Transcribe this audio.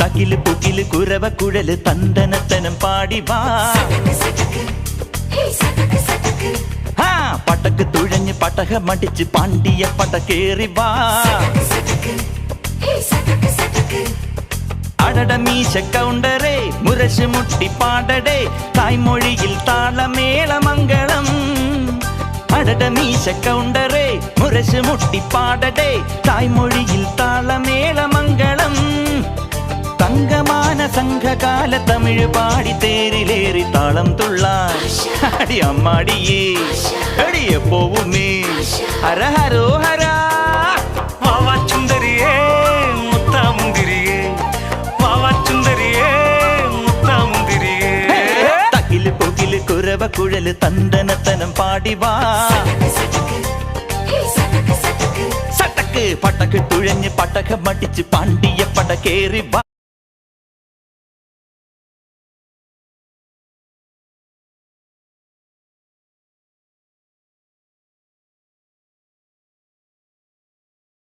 തകില് പുകില് കുരവ കുഴല് തന്തനത്തനം പാടി വാ. പടക്ക് തുഴഞ്ഞ് പടകമടിച്ച് പാണ്ടിയ പടകേറി വാ. അടട മീശ കൗണ്ടറേ മുരശ് മുട്ടി പാടടേ തായ്മൊഴിയിൽ താളമേളമംഗളം. അടട മീശ കൗണ്ടറേ മുരശ് മുട്ടി പാടടേ തായ്മൊഴിയിൽ താളമേളമംഗളം. തങ്കമാന സംഘകാല തമിഴ് പാടി തേരിലേറി താളം തുള്ളാൻ അടി അമ്മാടിയേ അടിയെ പോവുമേ ഹര ഹരോ ഹരാ. വാവാച്ചുന്തരിയേ മുത്താമുന്തിരിയേ വാവാച്ചുന്തരിയേ മുത്താമുന്തിരിയേ. തകില് പുകില് കുരവ കുഴല് തന്തനത്തനം പാടി വാ. സട്ടക്ക് പടക്ക് തുഴഞ്ഞ് പടകമടിച്ച് പാണ്ടിയ പടകേറി വാ.